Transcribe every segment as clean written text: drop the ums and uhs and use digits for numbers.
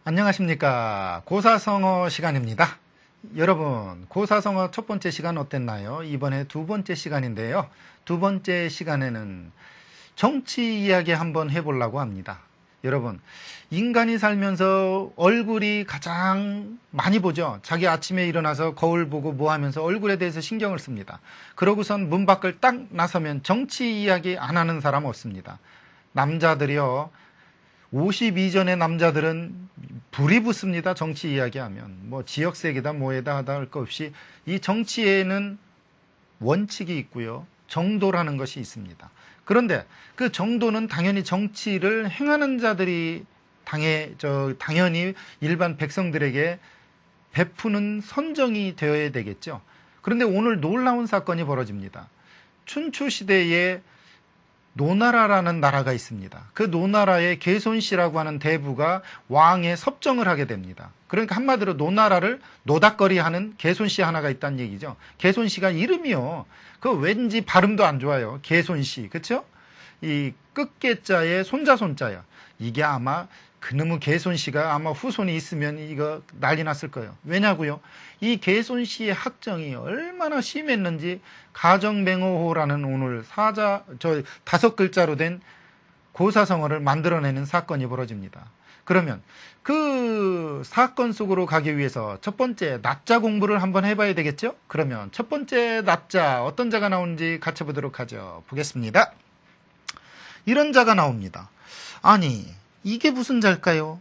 안녕하십니까. 고사성어 시간입니다. 여러분, 고사성어 첫 번째 시간 어땠나요? 이번에 두 번째 시간인데요. 두 번째 시간에는 정치 이야기 한번 해보려고 합니다. 여러분, 인간이 살면서 얼굴이 가장 많이 보죠. 자기 아침에 일어나서 거울 보고 뭐 하면서 얼굴에 대해서 신경을 씁니다. 그러고선 문 밖을 딱 나서면 정치 이야기 안 하는 사람 없습니다. 남자들이요. 50 이전의 남자들은 불이 붙습니다. 정치 이야기하면. 뭐 지역색이다 뭐에다 하다 할 것 없이 이 정치에는 원칙이 있고요. 정도라는 것이 있습니다. 그런데 그 정도는 당연히 정치를 행하는 자들이 당연히 일반 백성들에게 베푸는 선정이 되어야 되겠죠. 그런데 오늘 놀라운 사건이 벌어집니다. 춘추시대에 노나라라는 나라가 있습니다. 그 노나라의 개손씨라고 하는 대부가 왕의 섭정을 하게 됩니다. 그러니까 한마디로 노나라를 노닥거리하는 개손씨 하나가 있다는 얘기죠. 개손씨가 이름이요. 그 왠지 발음도 안 좋아요. 개손씨, 그렇죠? 이 끝개자에 손자손자야. 이게 아마 그놈의 개손씨가 아마 후손이 있으면 이거 난리 났을 거예요. 왜냐고요? 이 개손씨의 학정이 얼마나 심했는지 가정맹호호라는 오늘 다섯 글자로 된 고사성어를 만들어내는 사건이 벌어집니다. 그러면 그 사건 속으로 가기 위해서 첫 번째 낮자 공부를 한번 해봐야 되겠죠? 그러면 첫 번째 낮자 어떤 자가 나오는지 같이 보도록 하죠. 보겠습니다. 이런 자가 나옵니다. 아니 이게 무슨 자일까요?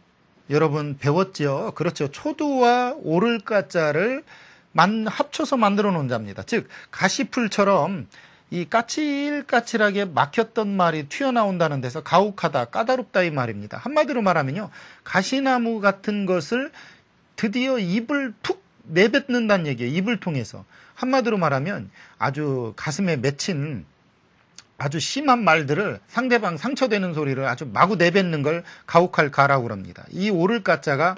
여러분 배웠죠? 그렇죠. 초두와 오를까자를 합쳐서 만들어 놓은 자입니다. 즉 가시풀처럼 이 까칠까칠하게 막혔던 말이 튀어나온다는 데서 가혹하다, 까다롭다 이 말입니다. 한마디로 말하면요. 가시나무 같은 것을 드디어 입을 푹 내뱉는다는 얘기예요. 입을 통해서. 한마디로 말하면 아주 가슴에 맺힌 아주 심한 말들을 상대방 상처되는 소리를 아주 마구 내뱉는 걸 가혹할 가라고 그럽니다. 이 오를까자가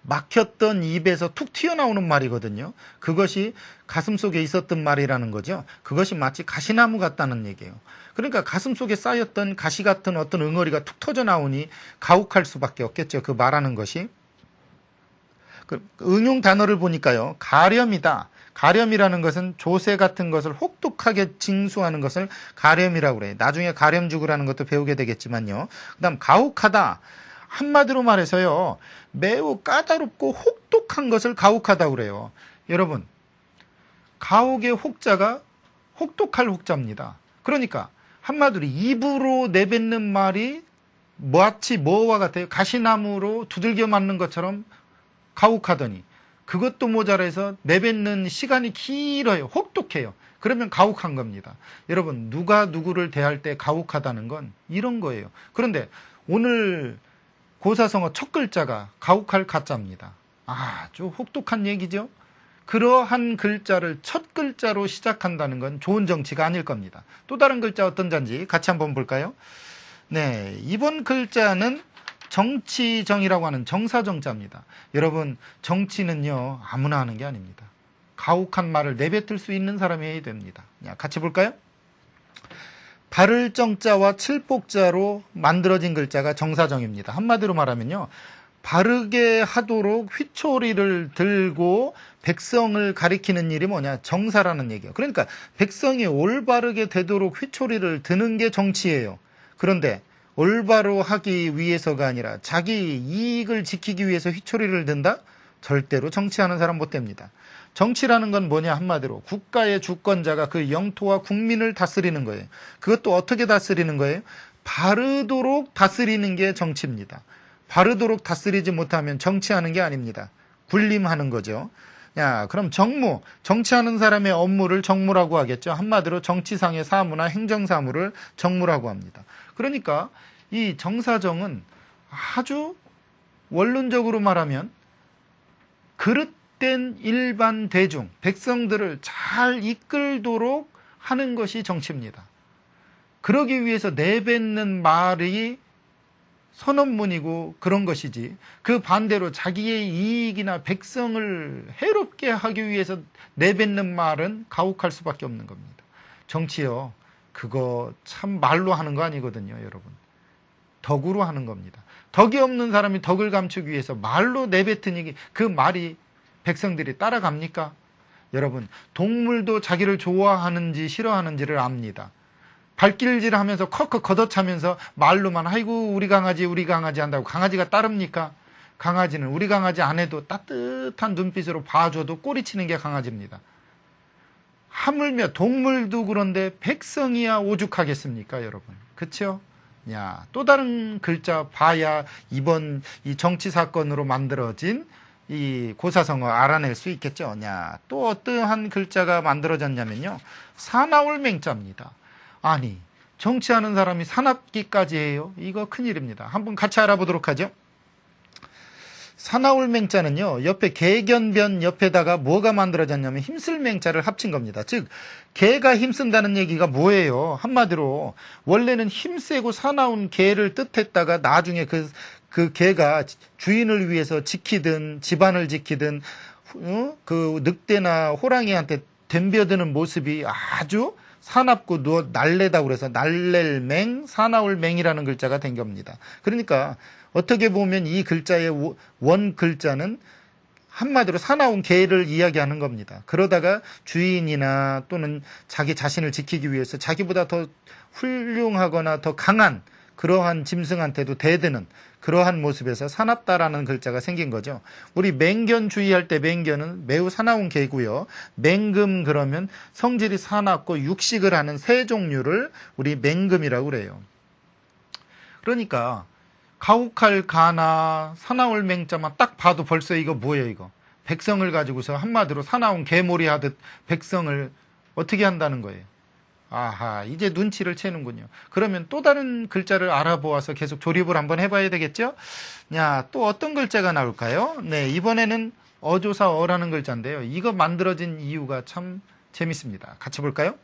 막혔던 입에서 툭 튀어나오는 말이거든요. 그것이 가슴속에 있었던 말이라는 거죠. 그것이 마치 가시나무 같다는 얘기예요. 그러니까 가슴속에 쌓였던 가시 같은 어떤 응어리가 툭 터져 나오니 가혹할 수밖에 없겠죠. 그 말하는 것이. 응용 단어를 보니까요. 가렴이다. 가렴이라는 것은 조세 같은 것을 혹독하게 징수하는 것을 가렴이라고 그래요. 나중에 가렴 죽으라는 것도 배우게 되겠지만요. 그 다음 가혹하다. 한마디로 말해서요. 매우 까다롭고 혹독한 것을 가혹하다고 그래요. 여러분 가혹의 혹자가 혹독할 혹자입니다. 그러니까 한마디로 입으로 내뱉는 말이 마치 뭐와 같아요? 가시나무로 두들겨 맞는 것처럼 가혹하더니 그것도 모자라서 내뱉는 시간이 길어요. 혹독해요. 그러면 가혹한 겁니다. 여러분 누가 누구를 대할 때 가혹하다는 건 이런 거예요. 그런데 오늘 고사성어 첫 글자가 가혹할 가짜입니다. 아주 혹독한 얘기죠. 그러한 글자를 첫 글자로 시작한다는 건 좋은 정치가 아닐 겁니다. 또 다른 글자 어떤 자인지 같이 한번 볼까요? 네, 이번 글자는 정치정이라고 하는 정사정자입니다. 여러분 정치는요 아무나 하는 게 아닙니다. 가혹한 말을 내뱉을 수 있는 사람이 해야 됩니다. 같이 볼까요? 바를 정자와 칠복자로 만들어진 글자가 정사정입니다. 한마디로 말하면요. 바르게 하도록 휘초리를 들고 백성을 가리키는 일이 뭐냐? 정사라는 얘기예요. 그러니까 백성이 올바르게 되도록 휘초리를 드는 게 정치예요. 그런데 올바로 하기 위해서가 아니라 자기 이익을 지키기 위해서 휘초리를 든다? 절대로 정치하는 사람 못 됩니다. 정치라는 건 뭐냐 한마디로 국가의 주권자가 그 영토와 국민을 다스리는 거예요. 그것도 어떻게 다스리는 거예요? 바르도록 다스리는 게 정치입니다. 바르도록 다스리지 못하면 정치하는 게 아닙니다. 군림하는 거죠. 그럼 정치하는 사람의 업무를 정무라고 하겠죠. 한마디로 정치상의 사무나 행정사무를 정무라고 합니다. 그러니까 이 정사정은 아주 원론적으로 말하면 그릇된 일반 대중, 백성들을 잘 이끌도록 하는 것이 정치입니다. 그러기 위해서 내뱉는 말이 선언문이고 그런 것이지 그 반대로 자기의 이익이나 백성을 해롭게 하기 위해서 내뱉는 말은 가혹할 수밖에 없는 겁니다. 정치요. 그거 참 말로 하는 거 아니거든요, 여러분. 덕으로 하는 겁니다. 덕이 없는 사람이 덕을 감추기 위해서 말로 내뱉으니 그 말이 백성들이 따라갑니까? 여러분, 동물도 자기를 좋아하는지 싫어하는지를 압니다. 발길질 하면서 컥컥 걷어차면서 말로만 아이고 우리 강아지 한다고 강아지가 따릅니까? 강아지는 우리 강아지 안 해도 따뜻한 눈빛으로 봐줘도 꼬리치는 게 강아지입니다. 하물며 동물도 그런데 백성이야 오죽하겠습니까, 여러분? 그쵸? 야, 또 다른 글자 봐야 이번 이 정치 사건으로 만들어진 이 고사성어 알아낼 수 있겠죠. 야, 또 어떠한 글자가 만들어졌냐면요. 사나울맹자입니다. 아니, 정치하는 사람이 사납기까지 해요? 이거 큰일입니다. 한번 같이 알아보도록 하죠. 사나울맹자는요, 옆에 개견변 옆에다가 뭐가 만들어졌냐면 힘쓸맹자를 합친 겁니다. 즉, 개가 힘쓴다는 얘기가 뭐예요? 한마디로, 원래는 힘세고 사나운 개를 뜻했다가 나중에 그 개가 주인을 위해서 지키든 집안을 지키든 그 늑대나 호랑이한테 덤벼드는 모습이 아주 사납고 날래다고 그래서 날렐맹, 사나울맹이라는 글자가 된 겁니다. 그러니까 어떻게 보면 이 글자의 원 글자는 한마디로 사나운 개를 이야기하는 겁니다. 그러다가 주인이나 또는 자기 자신을 지키기 위해서 자기보다 더 훌륭하거나 더 강한 그러한 짐승한테도 대드는 그러한 모습에서 사납다라는 글자가 생긴 거죠. 우리 맹견 주의할 때 맹견은 매우 사나운 개고요. 맹금 그러면 성질이 사납고 육식을 하는 새 종류를 우리 맹금이라고 그래요. 그러니까 가혹할 가나 사나울 맹자만 딱 봐도 벌써 이거 뭐예요 이거. 백성을 가지고서 한마디로 사나운 개몰이 하듯 백성을 어떻게 한다는 거예요. 아하, 이제 눈치를 채는군요. 그러면 또 다른 글자를 알아보아서 계속 조립을 한번 해봐야 되겠죠? 야, 또 어떤 글자가 나올까요? 네, 이번에는 어조사어라는 글자인데요. 이거 만들어진 이유가 참 재밌습니다. 같이 볼까요?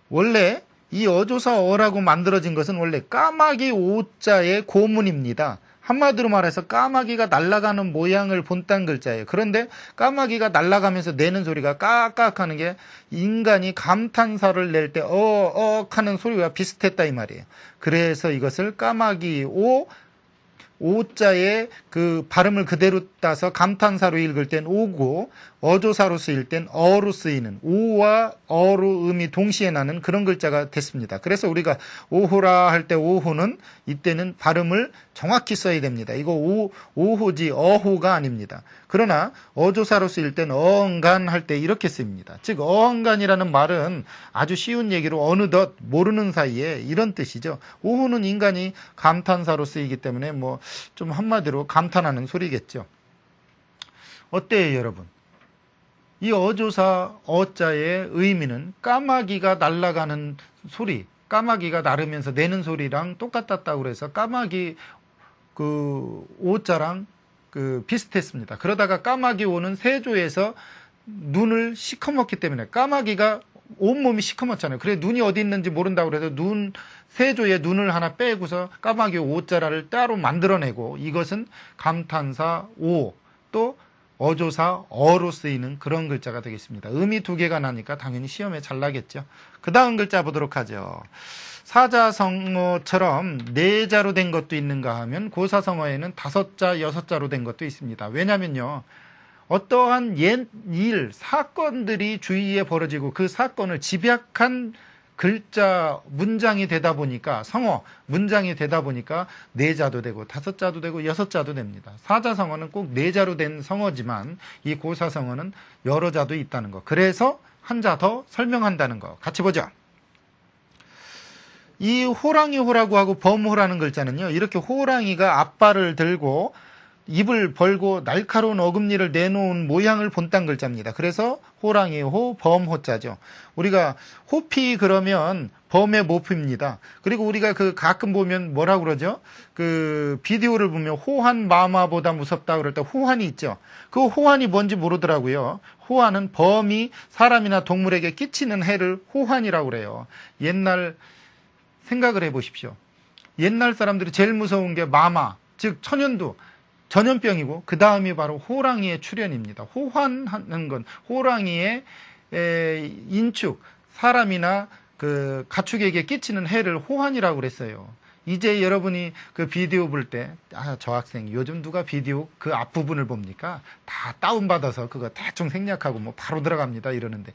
원래 이 어조사어라고 만들어진 것은 원래 까마귀 오자의 고문입니다. 한마디로 말해서 까마귀가 날아가는 모양을 본딴 글자예요. 그런데 까마귀가 날아가면서 내는 소리가 까깍 하는 게 인간이 감탄사를 낼 때 하는 소리와 비슷했다 이 말이에요. 그래서 이것을 까마귀 오자의 그 발음을 그대로 따서 감탄사로 읽을 땐 오고 어조사로 쓰일 땐 어로 쓰이는 오와 어로 음이 동시에 나는 그런 글자가 됐습니다. 그래서 우리가 오호라 할 때 오호는 이때는 발음을 정확히 써야 됩니다. 이거 오호지 어호가 아닙니다. 그러나 어조사로 쓰일 땐 어언간 할 때 이렇게 씁니다. 즉 어언간이라는 말은 아주 쉬운 얘기로 어느덧 모르는 사이에 이런 뜻이죠. 오호는 인간이 감탄사로 쓰이기 때문에 뭐 좀 한마디로 감탄하는 소리겠죠. 어때요 여러분? 이 어조사 어자의 의미는 까마귀가 날아가는 소리, 까마귀가 날으면서 내는 소리랑 똑같았다고 그래서 까마귀 그 오자랑 그 비슷했습니다. 그러다가 까마귀 오는 세조에서 눈을 시커멓기 때문에 까마귀가 온몸이 시커멓잖아요. 그래 눈이 어디 있는지 모른다고 그래서 세조에 눈을 하나 빼고서 까마귀 오자라를 따로 만들어내고 이것은 감탄사 오 또 어조사 어로 쓰이는 그런 글자가 되겠습니다. 음이 두 개가 나니까 당연히 시험에 잘 나겠죠. 그 다음 글자 보도록 하죠. 사자성어처럼 네 자로 된 것도 있는가 하면 고사성어에는 5자, 6자로 된 것도 있습니다. 왜냐면요. 어떠한 옛 일, 사건들이 주위에 벌어지고 그 사건을 집약한 글자, 문장이 되다 보니까 성어, 문장이 되다 보니까 4자도 되고 5자도 되고 6자도 됩니다. 사자성어는 꼭 4자로 된 성어지만 이 고사성어는 여러 자도 있다는 거. 그래서 한 자 더 설명한다는 거. 같이 보죠. 이 호랑이호라고 하고 범호라는 글자는요. 이렇게 호랑이가 앞발을 들고 입을 벌고 날카로운 어금니를 내놓은 모양을 본딴 글자입니다. 그래서 호랑이호, 범호자죠. 우리가 호피 그러면 범의 모프입니다. 그리고 우리가 그 가끔 보면 뭐라고 그러죠? 그 비디오를 보면 호환 마마보다 무섭다 그럴 때 호환이 있죠. 그 호환이 뭔지 모르더라고요. 호환은 범이 사람이나 동물에게 끼치는 해를 호환이라고 그래요. 옛날 생각을 해보십시오. 옛날 사람들이 제일 무서운 게 마마, 즉 천연두. 전염병이고 그 다음이 바로 호랑이의 출현입니다. 호환하는 건 호랑이의 인축, 사람이나 그 가축에게 끼치는 해를 호환이라고 그랬어요. 이제 여러분이 그 비디오 볼 때, 저 학생 요즘 누가 비디오 그 앞부분을 봅니까? 다 다운받아서 그거 대충 생략하고 뭐 바로 들어갑니다. 이러는데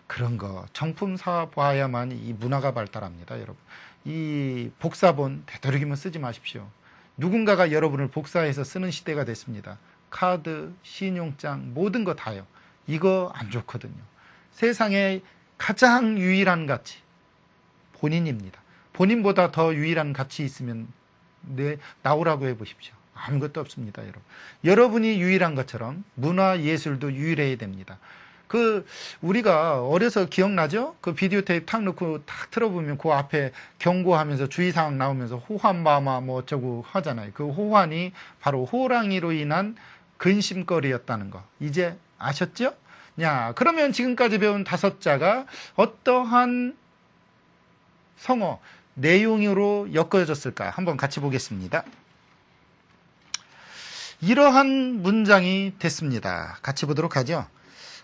그런 거 정품 사 봐야만 이 문화가 발달합니다. 여러분. 이 복사본 되도록이면 쓰지 마십시오. 누군가가 여러분을 복사해서 쓰는 시대가 됐습니다. 카드, 신용장, 모든 거 다요. 이거 안 좋거든요. 세상에 가장 유일한 가치, 본인입니다. 본인보다 더 유일한 가치 있으면 나오라고 해보십시오. 아무것도 없습니다, 여러분. 여러분이 유일한 것처럼 문화 예술도 유일해야 됩니다. 우리가 어려서 기억나죠? 그 비디오 테이프 탁 넣고 탁 틀어보면 그 앞에 경고하면서 주의사항 나오면서 호환마마 뭐 어쩌고 하잖아요. 그 호환이 바로 호랑이로 인한 근심거리였다는 거. 이제 아셨죠? 야, 그러면 지금까지 배운 5자가 어떠한 성어, 내용으로 엮어졌을까? 한번 같이 보겠습니다. 이러한 문장이 됐습니다. 같이 보도록 하죠.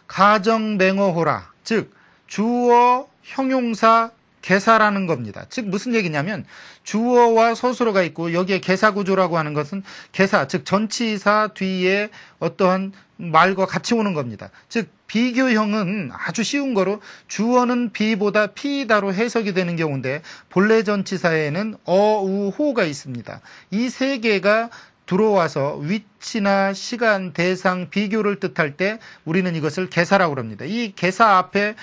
가정맹어호라, 즉 주어, 형용사, 개사라는 겁니다. 즉 무슨 얘기냐면 주어와 서술어가 있고 여기에 개사구조라고 하는 것은 개사, 즉 전치사 뒤에 어떠한 말과 같이 오는 겁니다. 즉 비교형은 아주 쉬운 거로 주어는 비보다 피다로 해석이 되는 경우인데 본래 전치사에는 어, 우, 호가 있습니다. 이 세 개가 들어와서 위치나 시간, 대상, 비교를 뜻할 때 우리는 이것을 개사라고 합니다. 이 개사 앞에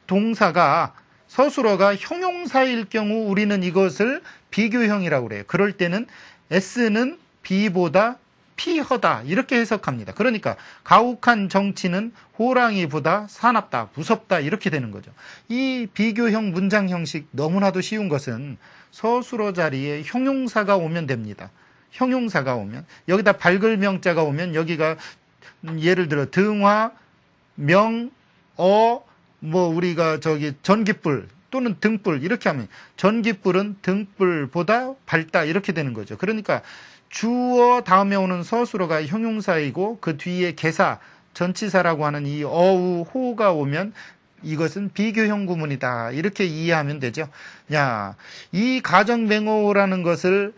동사가 서술어가 형용사일 경우 우리는 이것을 비교형이라고 그래요. 그럴 때는 S는 B보다 피하다 이렇게 해석합니다. 그러니까 가혹한 정치는 호랑이보다 사납다, 무섭다 이렇게 되는 거죠. 이 비교형 문장 형식 너무나도 쉬운 것은 서술어 자리에 형용사가 오면 됩니다. 형용사가 오면 여기다 발글명자가 오면 여기가 예를 들어 등화, 명, 뭐 우리가 전깃불 또는 등불 이렇게 하면 전깃불은 등불보다 밝다 이렇게 되는 거죠. 그러니까 주어 다음에 오는 서술어가 형용사이고 그 뒤에 개사, 전치사라고 하는 이 어우, 호가 오면 이것은 비교형 구문이다. 이렇게 이해하면 되죠. 야, 이 가정맹어라는 것을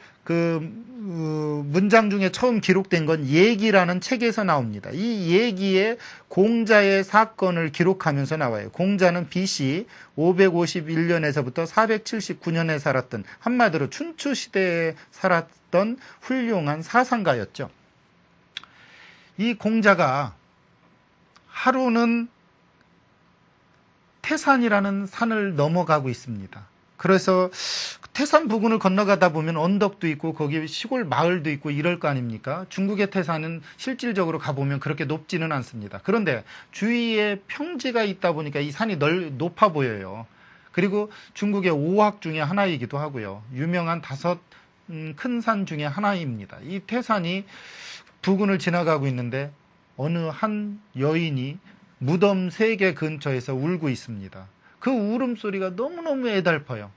문장 중에 처음 기록된 건 얘기라는 책에서 나옵니다. 이 얘기에 공자의 사건을 기록하면서 나와요. 공자는 BC 551년에서부터 479년에 살았던 한마디로 춘추 시대에 살았던 훌륭한 사상가였죠. 이 공자가 하루는 태산이라는 산을 넘어가고 있습니다. 그래서 태산 부근을 건너가다 보면 언덕도 있고 거기 시골 마을도 있고 이럴 거 아닙니까? 중국의 태산은 실질적으로 가보면 그렇게 높지는 않습니다. 그런데 주위에 평지가 있다 보니까 이 산이 높아 보여요. 그리고 중국의 5확 중에 하나이기도 하고요. 유명한 5 큰 산 중에 하나입니다. 이 태산이 부근을 지나가고 있는데 어느 한 여인이 무덤 3개 근처에서 울고 있습니다. 그 울음소리가 너무너무 애달퍼요.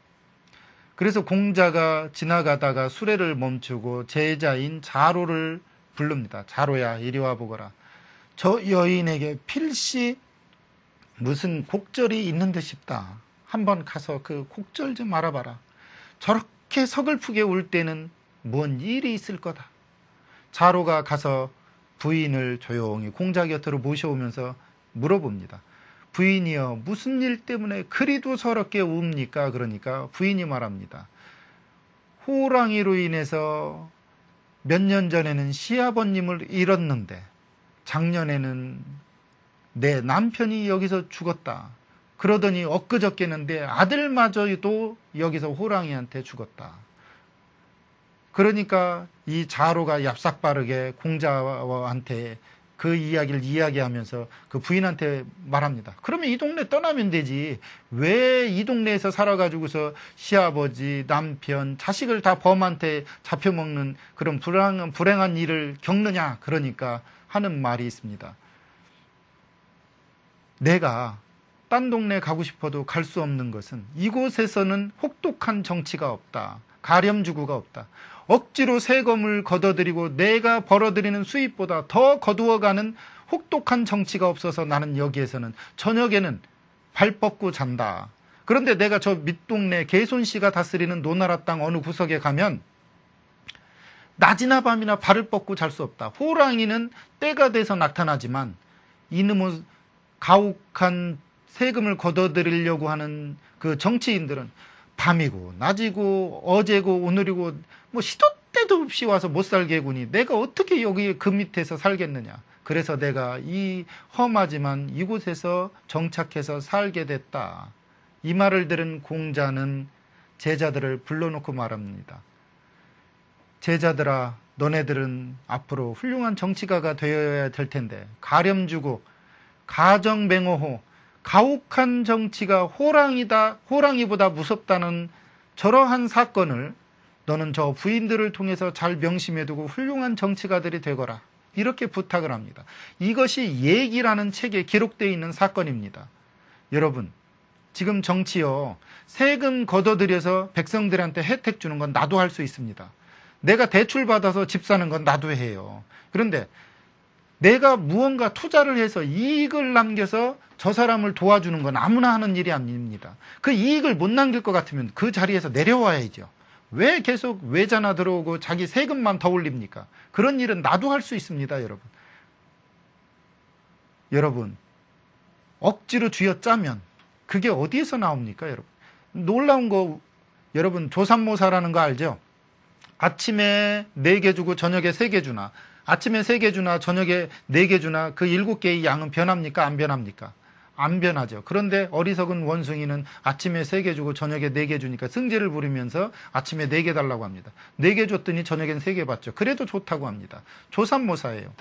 그래서 공자가 지나가다가 수레를 멈추고 제자인 자로를 부릅니다. 자로야, 이리 와 보거라. 저 여인에게 필시 무슨 곡절이 있는 듯 싶다. 한번 가서 그 곡절 좀 알아봐라. 저렇게 서글프게 울 때는 뭔 일이 있을 거다. 자로가 가서 부인을 조용히 공자 곁으로 모셔오면서 물어봅니다. 부인이여, 무슨 일 때문에 그리도 서럽게 웁니까? 그러니까 부인이 말합니다. 호랑이로 인해서 몇 년 전에는 시아버님을 잃었는데 작년에는 내 남편이 여기서 죽었다. 그러더니 엊그저께는 내 아들마저도 여기서 호랑이한테 죽었다. 그러니까 이 자로가 얍삭바르게 공자한테 그 이야기를 이야기하면서 그 부인한테 말합니다. 그러면 이 동네 떠나면 되지. 왜 이 동네에서 살아가지고서 시아버지, 남편, 자식을 다 범한테 잡혀먹는 그런 불행한 일을 겪느냐. 그러니까 하는 말이 있습니다. 내가 딴 동네 가고 싶어도 갈 수 없는 것은 이곳에서는 혹독한 정치가 없다. 가렴주구가 없다. 억지로 세금을 걷어들이고 내가 벌어들이는 수입보다 더 거두어가는 혹독한 정치가 없어서 나는 여기에서는 저녁에는 발 뻗고 잔다. 그런데 내가 저 밑동네 개손씨가 다스리는 노나라 땅 어느 구석에 가면 낮이나 밤이나 발을 뻗고 잘 수 없다. 호랑이는 때가 돼서 나타나지만 이놈의 가혹한 세금을 걷어들이려고 하는 그 정치인들은 밤이고 낮이고 어제고 오늘이고 뭐 시도 때도 없이 와서 못 살게 해구니 내가 어떻게 여기 그 밑에서 살겠느냐. 그래서 내가 이 험하지만 이곳에서 정착해서 살게 됐다. 이 말을 들은 공자는 제자들을 불러놓고 말합니다. 제자들아, 너네들은 앞으로 훌륭한 정치가가 되어야 될 텐데 가렴 주고 가정맹호호, 가혹한 정치가 호랑이보다 무섭다는 저러한 사건을 너는 저 부인들을 통해서 잘 명심해두고 훌륭한 정치가들이 되거라. 이렇게 부탁을 합니다. 이것이 예기라는 책에 기록되어 있는 사건입니다. 여러분, 지금 정치요, 세금 걷어들여서 백성들한테 혜택 주는 건 나도 할 수 있습니다. 내가 대출 받아서 집 사는 건 나도 해요. 그런데 내가 무언가 투자를 해서 이익을 남겨서 저 사람을 도와주는 건 아무나 하는 일이 아닙니다. 그 이익을 못 남길 것 같으면 그 자리에서 내려와야죠. 왜 계속 외자나 들어오고 자기 세금만 더 올립니까? 그런 일은 나도 할 수 있습니다, 여러분. 여러분, 억지로 쥐어짜면 그게 어디에서 나옵니까, 여러분? 놀라운 거, 여러분, 조삼모사라는 거 알죠? 아침에 4개 주고 저녁에 3개 주나, 아침에 3개 주나 저녁에 4개 주나 그 7개의 양은 변합니까? 안 변합니까? 안 변하죠. 그런데 어리석은 원숭이는 아침에 3개 주고 저녁에 4개 주니까 승질을 부리면서 아침에 4개 달라고 합니다. 4개 줬더니 저녁엔 3개 받죠. 그래도 좋다고 합니다. 조삼모사예요.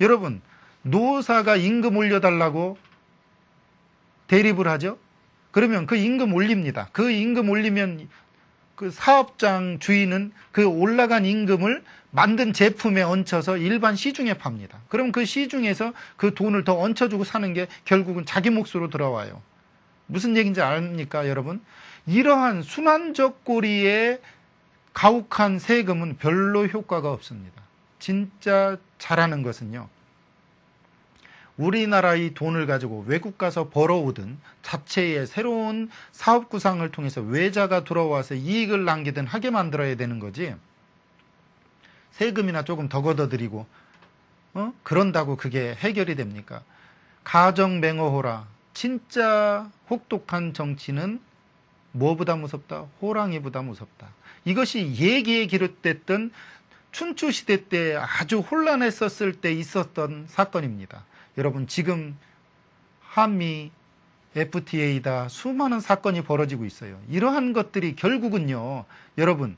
여러분, 노사가 임금 올려달라고 대립을 하죠. 그러면 그 임금 올립니다. 그 임금 올리면 그 사업장 주인은 그 올라간 임금을 만든 제품에 얹혀서 일반 시중에 팝니다. 그럼 그 시중에서 그 돈을 더 얹혀주고 사는 게 결국은 자기 몫으로 들어와요. 무슨 얘기인지 압니까, 여러분? 이러한 순환적 고리의 가혹한 세금은 별로 효과가 없습니다. 진짜 잘하는 것은요, 우리나라의 돈을 가지고 외국 가서 벌어오든 자체의 새로운 사업 구상을 통해서 외자가 들어와서 이익을 남기든 하게 만들어야 되는 거지, 세금이나 조금 더 걷어들이고 그런다고 그게 해결이 됩니까? 가정맹어호라. 진짜 혹독한 정치는 뭐보다 무섭다? 호랑이보다 무섭다. 이것이 예기에 기록됐던 춘추시대 때 아주 혼란했었을 때 있었던 사건입니다. 여러분, 지금 한미 FTA다 수많은 사건이 벌어지고 있어요. 이러한 것들이 결국은요, 여러분,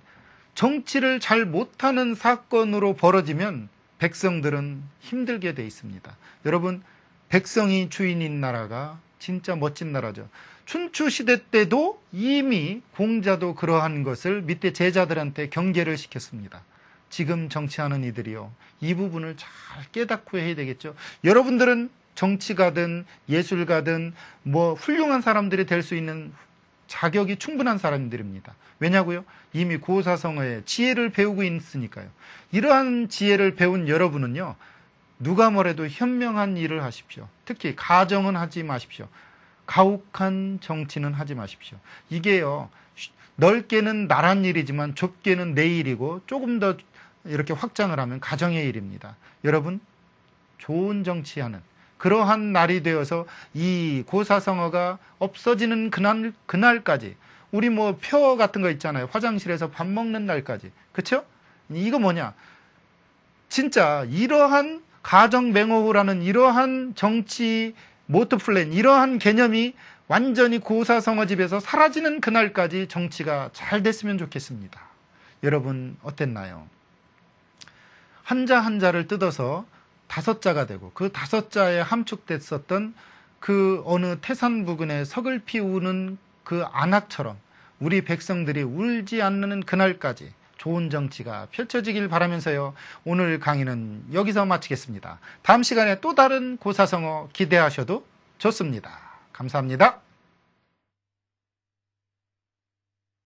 정치를 잘 못하는 사건으로 벌어지면 백성들은 힘들게 돼 있습니다. 여러분, 백성이 주인인 나라가 진짜 멋진 나라죠. 춘추시대 때도 이미 공자도 그러한 것을 밑에 제자들한테 경계를 시켰습니다. 지금 정치하는 이들이요, 이 부분을 잘 깨닫고 해야 되겠죠. 여러분들은 정치가든 예술가든 뭐 훌륭한 사람들이 될 수 있는 자격이 충분한 사람들입니다. 왜냐고요? 이미 고사성어의 지혜를 배우고 있으니까요. 이러한 지혜를 배운 여러분은요, 누가 뭐래도 현명한 일을 하십시오. 특히 가정은 하지 마십시오. 가혹한 정치는 하지 마십시오. 이게요, 넓게는 나란 일이지만 좁게는 내 일이고 조금 더 이렇게 확장을 하면 가정의 일입니다. 여러분, 좋은 정치하는 그러한 날이 되어서 이 고사성어가 없어지는 그날까지, 우리 뭐 표 같은 거 있잖아요. 화장실에서 밥 먹는 날까지. 그쵸? 이거 뭐냐? 진짜 이러한 가정맹호라는 이러한 정치 모토플랜, 이러한 개념이 완전히 고사성어 집에서 사라지는 그날까지 정치가 잘 됐으면 좋겠습니다. 여러분, 어땠나요? 한자 한자를 뜯어서 5자가 되고 그 5자에 함축됐었던 그 어느 태산 부근에 서글피 우는 그 안악처럼 우리 백성들이 울지 않는 그날까지 좋은 정치가 펼쳐지길 바라면서요, 오늘 강의는 여기서 마치겠습니다. 다음 시간에 또 다른 고사성어 기대하셔도 좋습니다. 감사합니다.